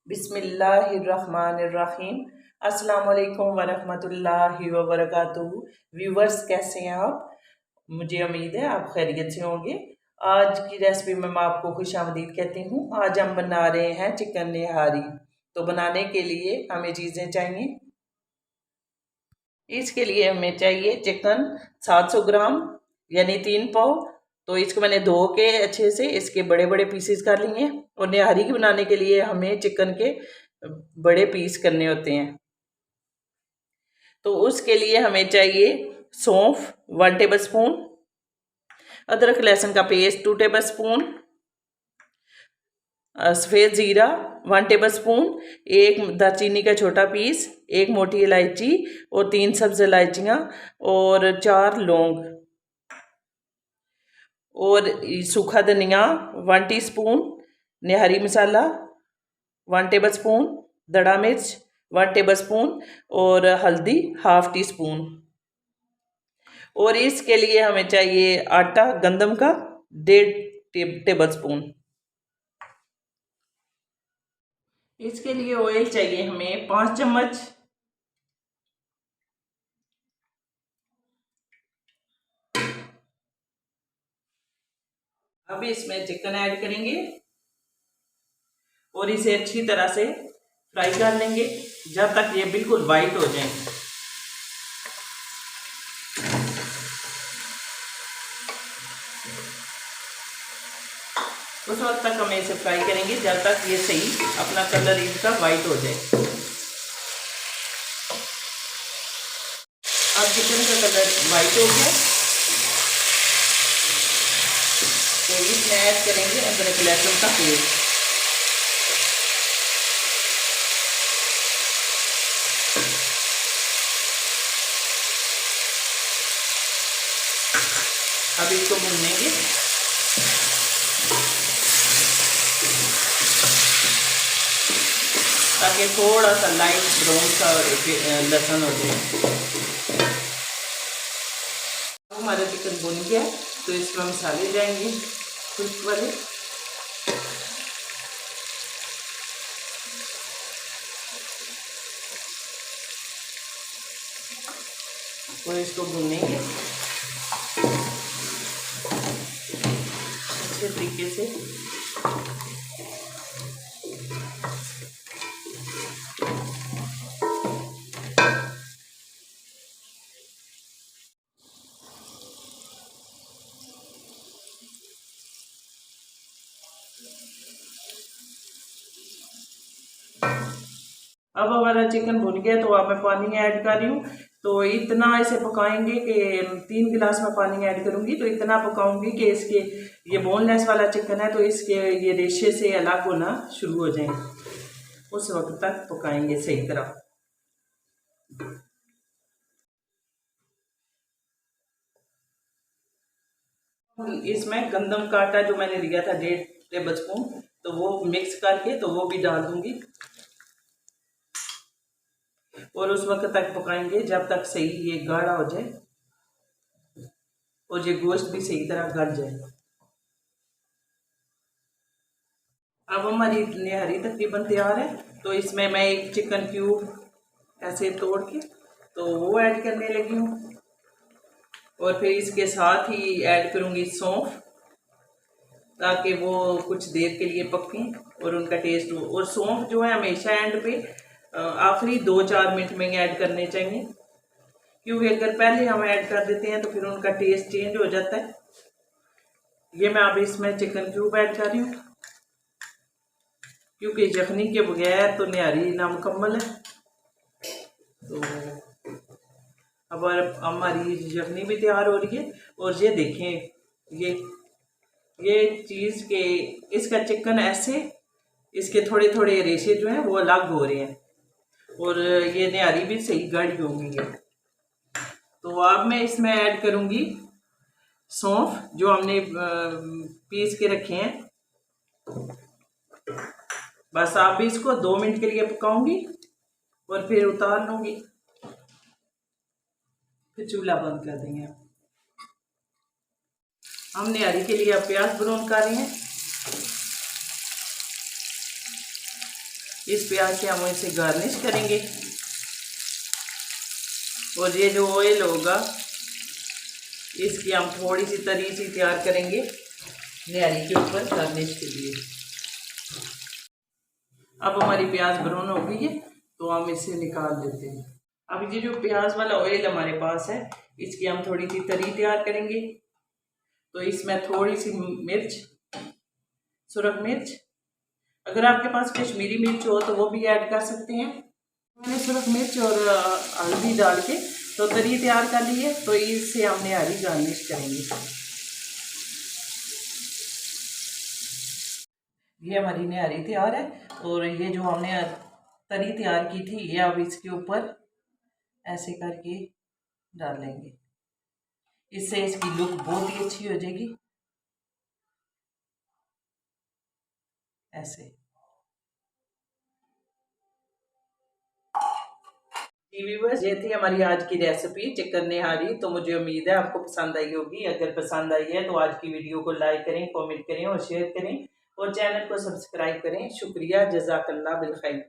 बिस्मिल्लाहिर्रहमानिर्रहीम। अस्सलाम वालेकुम वरहमतुल्लाहि वबरकातुहू। व्यूवर्स, कैसे हैं आप? मुझे उम्मीद है आप खैरियत से होंगे। आज की रेसिपी में मैं आपको खुशामदीद कहती हूँ। आज हम बना रहे हैं चिकन निहारी। तो बनाने के लिए हमें चीज़ें चाहिए। इसके लिए हमें चाहिए चिकन 700 ग्राम यानी 3 पाव। तो इसको मैंने धो के अच्छे से इसके बड़े बड़े पीसेस कर लिए हैं। और निहारी की बनाने के लिए हमें चिकन के बड़े पीस करने होते हैं। तो उसके लिए हमें चाहिए सौंफ 1 टेबल स्पून, अदरक लहसुन का पेस्ट 2 टेबल स्पून, सफ़ेद ज़ीरा 1 टेबल स्पून, एक दालचीनी का छोटा पीस, एक मोटी इलायची और 3 सब्ज़ इलायचियाँ और 4 लौंग और सूखा धनिया 1 टीस्पून, निहारी मसाला 1 टेबल स्पून, दड़ा मिर्च 1 टेबल स्पून और हल्दी 1/2 टीस्पून। और इसके लिए हमें चाहिए आटा गंदम का 1.5 टेबल स्पून। इसके लिए ऑयल चाहिए हमें 5 चम्मच। अब इसमें चिकन ऐड करेंगे और इसे अच्छी तरह से फ्राई कर लेंगे जब तक ये बिल्कुल वाइट हो जाए। उस वक्त तक हमें इसे फ्राई करेंगे जब तक ये सही अपना कलर इसका वाइट हो जाए। अब चिकन का कलर वाइट हो गया तो इसमें ऐड करेंगे अदरक लहसुन का पेस्ट। अब इसको भूनेंगे। ताकि थोड़ा सा लाइट ब्राउन सा लहसुन हो जाए। हमारा चिकन भुन गया तो इसमें मसाले जाएंगे खुश्क वाले। और इसको भुनेंगे अच्छे तरीके से। अब हमारा चिकन भुन गया तो अब मैं पानी ऐड कर रही हूँ। तो इतना इसे पकाएंगे कि 3 गिलास में पानी ऐड करूंगी। तो इतना पकाऊंगी कि इसके ये बोनलेस वाला चिकन है तो इसके ये रेशे से अलग होना शुरू हो जाए। उस वक्त तक पकाएंगे सही तरह। इसमें गंदम का आटा जो मैंने लिया था 1.5 टेबल स्पून, तो वो मिक्स करके तो वो भी डाल दूंगी। और उस वक्त तक पकाएंगे जब तक सही ये गाढ़ा हो जाए और ये गोश्त भी सही तरह गल जाए। अब हमारी निहारी तकरीबन तैयार है। तो इसमें मैं एक चिकन क्यूब ऐसे तोड़ के तो वो ऐड करने लगी हूँ। और फिर इसके साथ ही ऐड करूँगी सौंफ ताकि वो कुछ देर के लिए पकें और उनका टेस्ट हो। और सौंफ जो है हमेशा एंड पे आखिरी 2-4 मिनट में ऐड करने चाहिए, क्योंकि अगर पहले हम ऐड कर देते हैं तो फिर उनका टेस्ट चेंज हो जाता है। ये मैं अब इसमें चिकन क्यूब ऐड कर रही हूँ, क्योंकि यखनी के बगैर तो निहारी नामुकम्मल है। तो अब हमारी यखनी भी तैयार हो रही है। और ये देखें ये चीज़ के इसका चिकन ऐसे इसके थोड़े थोड़े रेशे जो हैं वो अलग हो रहे हैं और ये निहारी भी सही गढ़ होंगी। तो अब मैं इसमें ऐड करूँगी सौंफ जो हमने पीस के रखे हैं। बस आप इसको 2 मिनट के लिए पकाऊंगी और फिर उतार लूँगी। फिर चूल्हा बंद कर देंगे। हम निहारी के लिए अब प्याज ब्राउन कर रहे हैं। इस प्याज से हम इसे गार्निश करेंगे और ये जो ऑयल होगा इसकी हम थोड़ी सी तरी सी तैयार करेंगे निहारी के ऊपर गार्निश के लिए। अब हमारी प्याज ब्राउन हो गई है तो हम इसे निकाल देते हैं। अब ये जो प्याज वाला ऑयल हमारे पास है इसकी हम थोड़ी सी तरी तैयार करेंगे। तो इसमें थोड़ी सी मिर्च, सुरख मिर्च, अगर आपके पास कश्मीरी मिर्च हो तो वो भी ऐड कर सकते हैं। मैंने सुरख मिर्च और हल्दी डाल के तो तरी तैयार कर ली है, तो इससे हम निहारी गार्निश करेंगे। ये हमारी निहारी तैयार है और ये जो हमने तरी तैयार की थी ये अब इसके ऊपर ऐसे करके डालेंगे। इससे इसकी लुक बहुत ही अच्छी हो जाएगी। ऐसे व्यूअर्स, ये थी हमारी आज की रेसिपी चिकन निहारी। तो मुझे उम्मीद है आपको पसंद आई होगी। अगर पसंद आई है तो आज की वीडियो को लाइक करें, कमेंट करें और शेयर करें और चैनल को सब्सक्राइब करें। शुक्रिया, जज़ाकल्लाह बिल खैर।